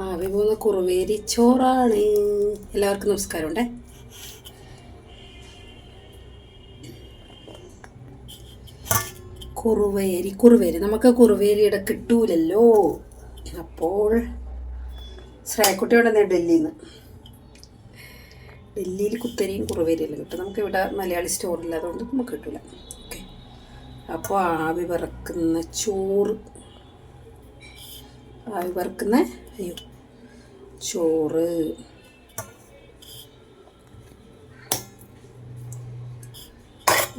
ആവി പോകുന്ന കുറുവേരി ചോറാണ്. എല്ലാവർക്കും നമസ്കാരമുണ്ടേ. കുറുവേരി നമുക്ക് കുറുവേരിയുടെ കിട്ടൂലല്ലോ. അപ്പോൾ ശ്രേയക്കുട്ടിയോടെ ഡൽഹിയിൽ നിന്ന് ഡൽഹിയിൽ കുത്തരിയും കുറുവേരിയെല്ലാം കിട്ടും. നമുക്കിവിടെ മലയാളി സ്റ്റോറില്ല, അതുകൊണ്ട് നമുക്ക് കിട്ടില്ല. ഓക്കെ, അപ്പോൾ ആവി പറക്കുന്ന ചോറ്, ആവി പറക്കുന്ന ചോറ്,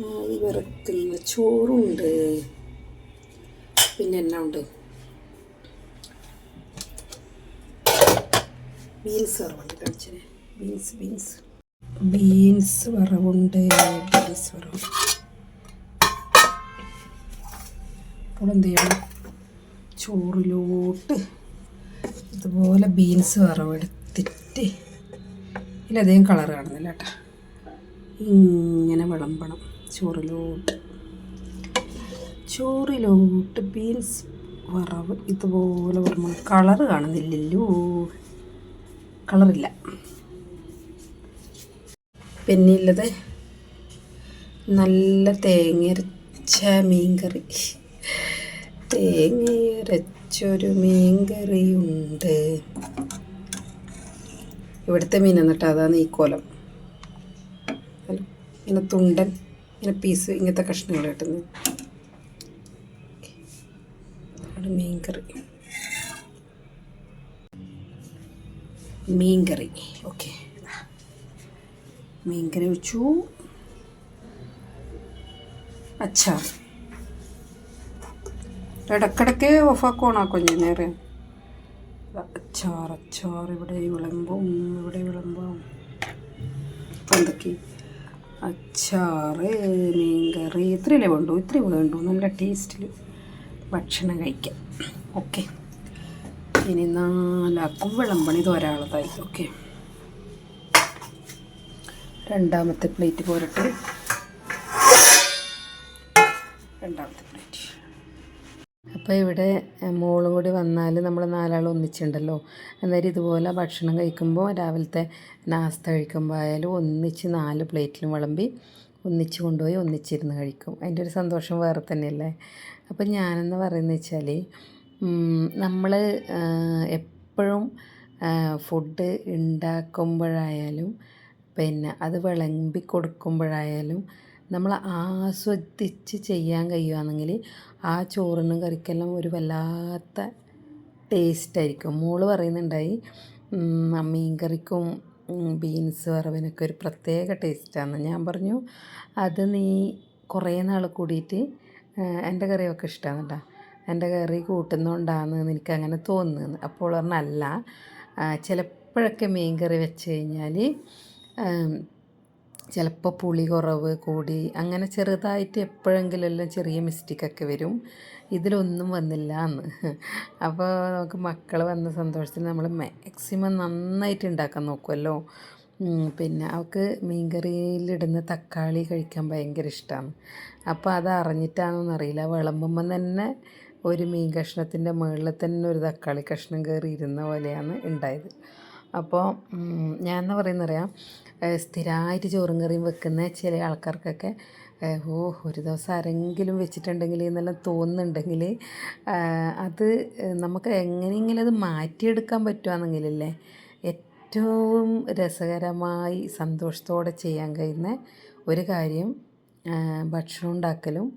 ആവി പറക്കുന്ന ചോറുണ്ട്. പിന്നെ എന്നാ ഉണ്ട്? ബീൻസ് വറവുണ്ട്. കഴിച്ചേ ബീൻസ് വറവുണ്ട്. അപ്പോൾ എന്ത് ചെയ്യണം? ചോറിലോട്ട് ഇതുപോലെ ബീൻസ് വറവെടുത്തിട്ട്, ഇതിലധികം കളർ കാണുന്നില്ല കേട്ടോ, ഇങ്ങനെ വിളമ്പണം. ചോറിലോട്ട് ബീൻസ് വറവ് ഇതുപോലെ വിളമ്പണം. കളറ് കാണുന്നില്ലല്ലോ, കളറില്ല. പിന്നെ ഉള്ളത് നല്ല തേങ്ങയരച്ച മീൻകറി. തേങ്ങയരച്ചൊരു മീൻകറിയുണ്ട്. ഇവിടുത്തെ മീൻ എന്നിട്ട് അതാണ് ഈ കോലം. ഇങ്ങനെ തുണ്ടൻ, ഇങ്ങനെ പീസ്, ഇങ്ങനത്തെ കഷ്ണങ്ങൾ കിട്ടുന്നത് മീൻകറി. ഓക്കെ, മീൻകറി വെച്ചു. അച്ചാർ ഇടക്കിടക്ക് ഓഫാക്കുവാണോ കൊഞ്ച് നേരം? അച്ചാർ ഇവിടെ വിളമ്പും. എന്തൊക്കെ അച്ചാറ്, മീൻകറി, ഇത്രയല്ലേ വേണ്ടൂ. നല്ല ടേസ്റ്റിൽ ഭക്ഷണം കഴിക്കാം. ഓക്കെ, ഇനി 4 വിളമ്പണി. ഇത് ഒരാളതായി. ഓക്കെ, രണ്ടാമത്തെ പ്ലേറ്റ് പോരട്ടെ. രണ്ടാമത്തെ പ്ലേറ്റ്. അപ്പോൾ ഇവിടെ മോളും കൂടി വന്നാൽ നമ്മൾ 4 ഒന്നിച്ചുണ്ടല്ലോ. അന്നേരം ഇതുപോലെ ഭക്ഷണം കഴിക്കുമ്പോൾ, രാവിലത്തെ നാസ്ത കഴിക്കുമ്പോൾ ആയാലും ഒന്നിച്ച് 4 പ്ലേറ്റിലും വിളമ്പി ഒന്നിച്ച് കൊണ്ടുപോയി ഒന്നിച്ചിരുന്ന് കഴിക്കും. അതിൻ്റെ ഒരു സന്തോഷം വേറെ തന്നെയല്ലേ. അപ്പോൾ ഞാനെന്ന് പറയുന്നത് വെച്ചാൽ, നമ്മൾ എപ്പോഴും ഫുഡ് ഉണ്ടാക്കുമ്പോഴായാലും പിന്നെ അത് വിളമ്പി കൊടുക്കുമ്പോഴായാലും നമ്മൾ ആസ്വദിച്ച് ചെയ്യാൻ കഴിയുകയാണെങ്കിൽ ആ ചോറിനും കറിക്കെല്ലാം ഒരു വല്ലാത്ത ടേസ്റ്റായിരിക്കും. മോള് പറയുന്നുണ്ടായി, മീൻ കറിക്കും ബീൻസ് വറവിനൊക്കെ ഒരു പ്രത്യേക ടേസ്റ്റാണ്. ഞാൻ പറഞ്ഞു, അത് നീ കുറേ നാൾ കൂടിയിട്ട് എൻ്റെ കറിയൊക്കെ ഇഷ്ടമാണ് കേട്ടോ, എൻ്റെ കറി കൂട്ടുന്നതുകൊണ്ടാണ് എനിക്കങ്ങനെ തോന്നുന്നത്. അപ്പോൾ പറഞ്ഞല്ല, ചിലപ്പോഴൊക്കെ മീൻ കറി വെച്ച് കഴിഞ്ഞാൽ ചിലപ്പോൾ പുളി കുറവ് കൂടി, അങ്ങനെ ചെറുതായിട്ട് എപ്പോഴെങ്കിലും എല്ലാം ചെറിയ മിസ്റ്റേക്കൊക്കെ വരും. ഇതിലൊന്നും വന്നില്ല എന്ന്. അപ്പോൾ നമുക്ക് മക്കൾ വന്ന സന്തോഷത്തിൽ നമ്മൾ മാക്സിമം നന്നായിട്ട് ഉണ്ടാക്കാൻ നോക്കുമല്ലോ. പിന്നെ അവൾക്ക് മീൻകറിയിലിടുന്ന തക്കാളി കഴിക്കാൻ ഭയങ്കര ഇഷ്ടമാണ്. അപ്പോൾ അത് അറിഞ്ഞിട്ടാണെന്നറിയില്ല, വിളമ്പുമ്പം തന്നെ ഒരു മീൻ കഷ്ണത്തിൻ്റെ മുകളിൽ തന്നെ ഒരു തക്കാളി കഷ്ണം കയറി ഇരുന്ന പോലെയാണ് ഉണ്ടായത്. അപ്പോൾ ഞാൻ എന്താ പറയുന്നറിയാം, സ്ഥിരമായിട്ട് ചോറും കറിയും വെക്കുന്ന ചില ആൾക്കാർക്കൊക്കെ ഒരു ദിവസം ആരെങ്കിലും വെച്ചിട്ടുണ്ടെങ്കിൽ എന്നെല്ലാം തോന്നുന്നുണ്ടെങ്കിൽ, അത് നമുക്ക് എങ്ങനെയെങ്കിലും അത് മാറ്റിയെടുക്കാൻ പറ്റുകയാണെങ്കിലല്ലേ ഏറ്റവും രസകരമായി സന്തോഷത്തോടെ ചെയ്യാൻ കഴിയുന്ന ഒരു കാര്യം ഭക്ഷണം ഉണ്ടാക്കലും,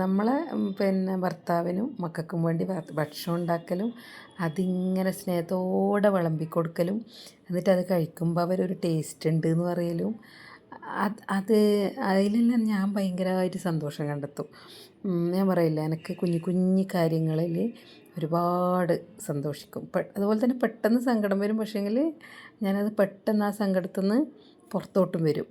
നമ്മളെ പിന്നെ ഭർത്താവിനും മക്കൾക്കും വേണ്ടി ഭക്ഷണം ഉണ്ടാക്കലും, അതിങ്ങനെ സ്നേഹത്തോടെ വിളമ്പിക്കൊടുക്കലും, എന്നിട്ട് അത് കഴിക്കുമ്പോൾ അവരൊരു ടേസ്റ്റ് ഉണ്ട് എന്ന് പറയലും, അതിലെല്ലാം ഞാൻ ഭയങ്കരമായിട്ട് സന്തോഷം കണ്ടെത്തും. ഞാൻ പറയില്ല, എനിക്ക് കുഞ്ഞു കാര്യങ്ങളിൽ ഒരുപാട് സന്തോഷിക്കും. അതുപോലെ തന്നെ പെട്ടെന്ന് സങ്കടം വരും, പക്ഷേങ്കിൽ ഞാനത് പെട്ടെന്ന് ആ സങ്കടത്തിൽ നിന്ന് പുറത്തോട്ടും വരും.